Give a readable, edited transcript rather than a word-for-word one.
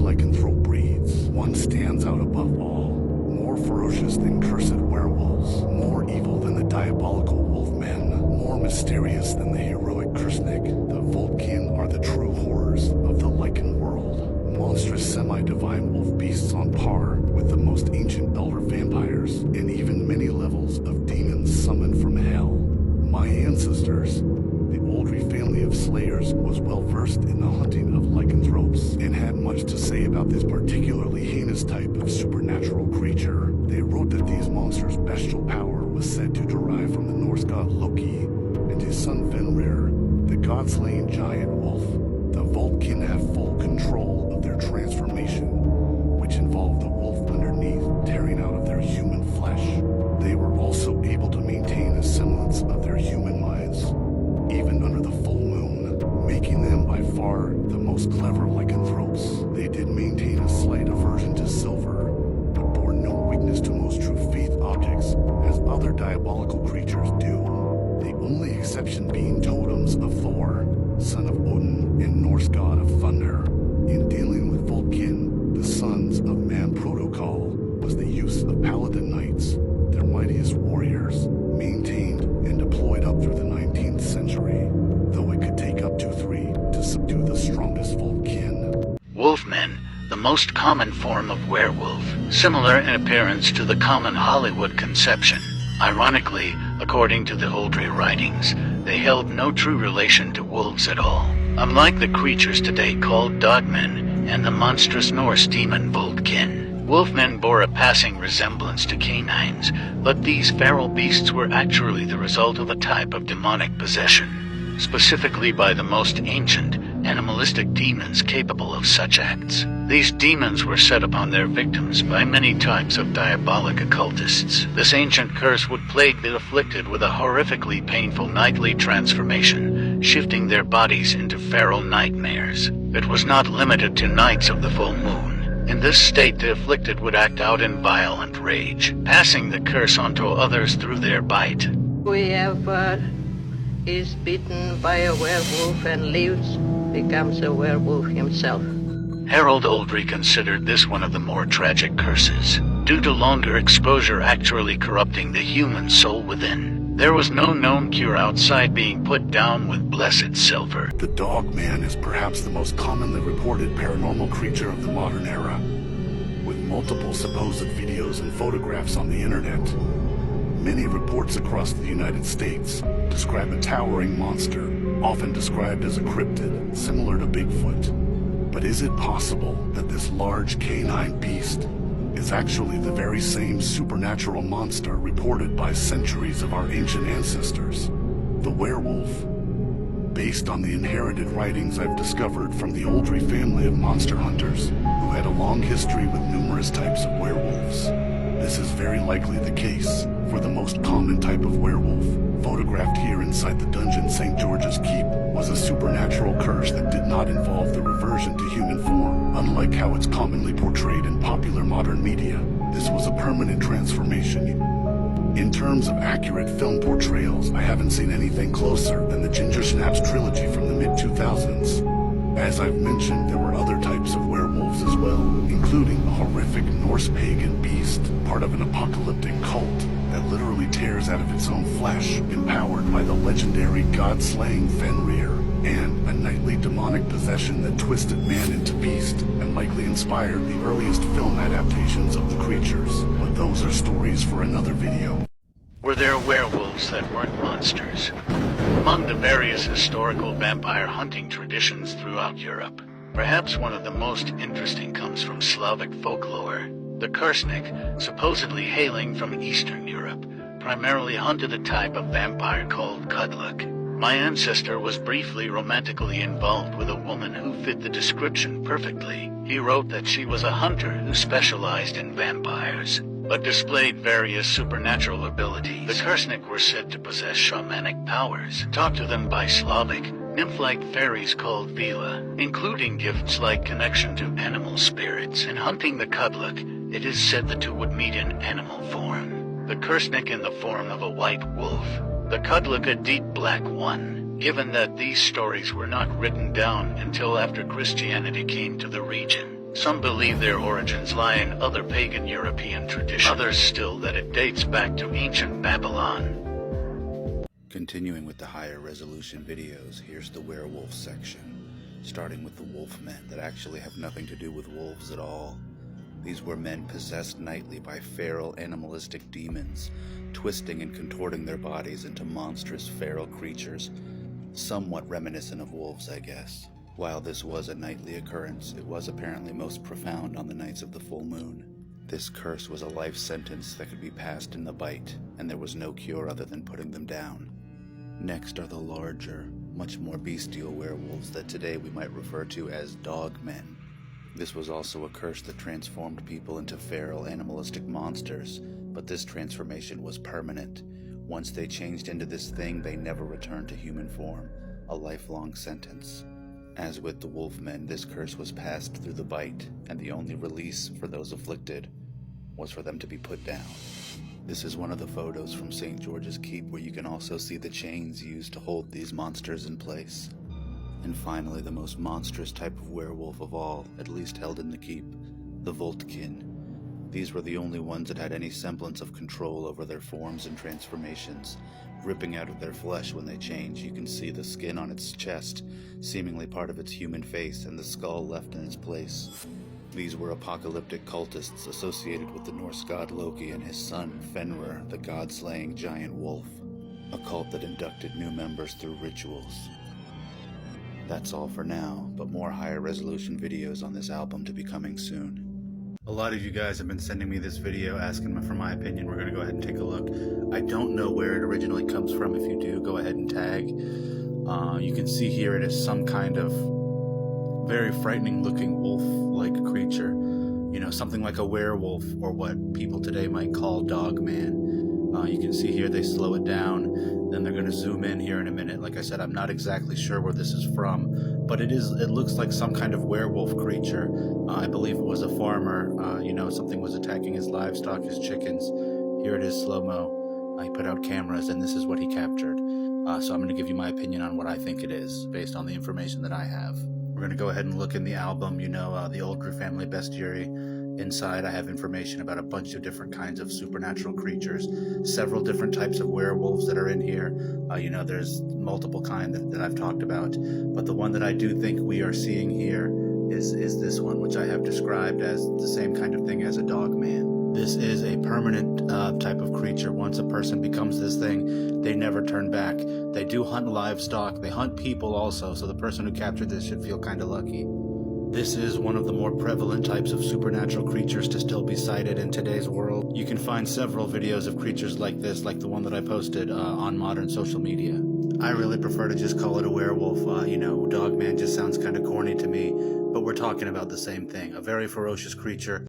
lycanthrope breeds, one stands out above all. More ferocious than cursed werewolves, more evil than the diabolical wolfmen, more mysterious than the heroic krsnik. The Vultkin are the true horrors of the lycan world. Monstrous semi-divine wolf beasts on par with the most ancient elder vampires, and even many levels of demons summoned from hell. My ancestors, the Oldry family of slayers, was well versed in the hunting of lycanthropes and had much to say about this particularly heinous type of supernatural creature. They wrote that these monsters' bestial power was said to derive from the Norse god Loki and his son Fenrir, the god-slaying giant wolf. The Vultkin have full control of their transformation, which involved the wolf underneath tearing out of their human flesh. They were also able to maintain a semblance of their human minds, even under the full moon, making them by far the most clever lycanthropes. They did maintain a slight aversion to silver, but bore no weakness to most true faith objects, as other diabolical creatures do. The only exception being totems of Thor, son of Odin and Norse god of thunder. In dealing with Vultkin, the Sons of Man protocol was the use of paladin knights, their mightiest warriors, maintained and deployed up through the 19th century, though it could take up to 3 to subdue the strongest Vultkin. Wolfmen, the most common form of werewolf, similar in appearance to the common Hollywood conception. Ironically, according to the Oldry writings, they held no true relation to wolves at all. Unlike the creatures today called dogmen and the monstrous Norse demon Vultkin, wolfmen bore a passing resemblance to canines, but these feral beasts were actually the result of a type of demonic possession, specifically by the most ancient, animalistic demons capable of such acts. These demons were set upon their victims by many types of diabolic occultists. This ancient curse would plague the afflicted with a horrifically painful nightly transformation, shifting their bodies into feral nightmares. It was not limited to nights of the full moon. In this state, the afflicted would act out in violent rage, passing the curse onto others through their bite. Whoever is bitten by a werewolf and lives becomes a werewolf himself. Harold Oldry considered this one of the more tragic curses, due to longer exposure actually corrupting the human soul within. There was no known cure outside being put down with blessed silver. The Dogman is perhaps the most commonly reported paranormal creature of the modern era, with multiple supposed videos and photographs on the internet. Many reports across the United States describe a towering monster, often described as a cryptid, similar to Bigfoot. But is it possible that this large canine beast is actually the very same supernatural monster reported by centuries of our ancient ancestors, the werewolf? Based on the inherited writings I've discovered from the Oldry family of monster hunters, who had a long history with numerous types of werewolves, this is very likely the case for the most common type of werewolf, photographed here inside the dungeon St. George's Keep, was a supernatural curse that did not involve the reversion to human form, unlike how it's commonly portrayed in popular modern media. This was a permanent transformation. In terms of accurate film portrayals, I haven't seen anything closer than the Ginger Snaps trilogy from the mid-2000s. As I've mentioned, there were other types of werewolves as well, including a horrific Norse pagan beast, part of an apocalyptic cult that literally tears out of its own flesh, empowered by the legendary god-slaying Fenrir, and a nightly demonic possession that twisted man into beast and likely inspired the earliest film adaptations of the creatures. But those are stories for another video. Were there werewolves that weren't monsters? Among the various historical vampire hunting traditions throughout Europe, perhaps one of the most interesting comes from Slavic folklore. The krsnik, supposedly hailing from Eastern Europe, primarily hunted a type of vampire called kudluk. My ancestor was briefly romantically involved with a woman who fit the description perfectly. He wrote that she was a hunter who specialized in vampires, but displayed various supernatural abilities. The krsnik were said to possess shamanic powers, taught to them by Slavic, nymph-like fairies called Vila, including gifts like connection to animal spirits. In hunting the kudluk, it is said the two would meet in animal form, the krsnik in the form of a white wolf, the kudluk a deep black one. Given that these stories were not written down until after Christianity came to the region, Some believe their origins lie in other pagan European traditions, others still that it dates back to ancient Babylon. Continuing with the higher resolution videos, here's the werewolf section, starting with the wolfmen that actually have nothing to do with wolves at all. These were men possessed nightly by feral animalistic demons, twisting and contorting their bodies into monstrous feral creatures, somewhat reminiscent of wolves, I guess. While this was a nightly occurrence, it was apparently most profound on the nights of the full moon. This curse was a life sentence that could be passed in the bite, and there was no cure other than putting them down. Next are the larger, much more bestial werewolves that today we might refer to as dogmen. This was also a curse that transformed people into feral animalistic monsters, but this transformation was permanent. Once they changed into this thing, they never returned to human form, a lifelong sentence. As with the wolfmen, this curse was passed through the bite, and the only release for those afflicted was for them to be put down. This is one of the photos from St. George's Keep where you can also see the chains used to hold these monsters in place. And finally, the most monstrous type of werewolf of all, at least held in the keep, the vultkin. These were the only ones that had any semblance of control over their forms and transformations. Ripping out of their flesh when they change, you can see the skin on its chest, seemingly part of its human face, and the skull left in its place. These were apocalyptic cultists associated with the Norse god Loki and his son Fenrir, the god-slaying giant wolf, a cult that inducted new members through rituals. That's all for now, but more higher resolution videos on this album to be coming soon. A lot of you guys have been sending me this video asking for my opinion. We're going to go ahead and take a look. I don't know where it originally comes from. If you do, go ahead and tag. You can see here it is some kind of very frightening looking wolf-like creature. You know, something like a werewolf, or what people today might call dogman. You can see here they slow it down, then they're going to zoom in here in a minute. Like I said, I'm not exactly sure where this is from, but it looks like some kind of werewolf creature. I believe it was a farmer, something was attacking his livestock, his chickens. Here it is slow-mo. He put out cameras, and this is what he captured. So I'm going to give you my opinion on what I think it is, based on the information that I have. We're going to go ahead and look in the album, the Oldgrew family bestiary. Inside, I have information about a bunch of different kinds of supernatural creatures, several different types of werewolves that are in here. There's multiple kinds that I've talked about, but the one that I do think we are seeing here is this one, which I have described as the same kind of thing as a dogman. This is a permanent type of creature. Once a person becomes this thing, they never turn back. They do hunt livestock, they hunt people also, so the person who captured this should feel kind of lucky. This is one of the more prevalent types of supernatural creatures to still be sighted in today's world. You can find several videos of creatures like this, like the one that I posted on modern social media. I really prefer to just call it a werewolf. Dogman just sounds kind of corny to me, but we're talking about the same thing. A very ferocious creature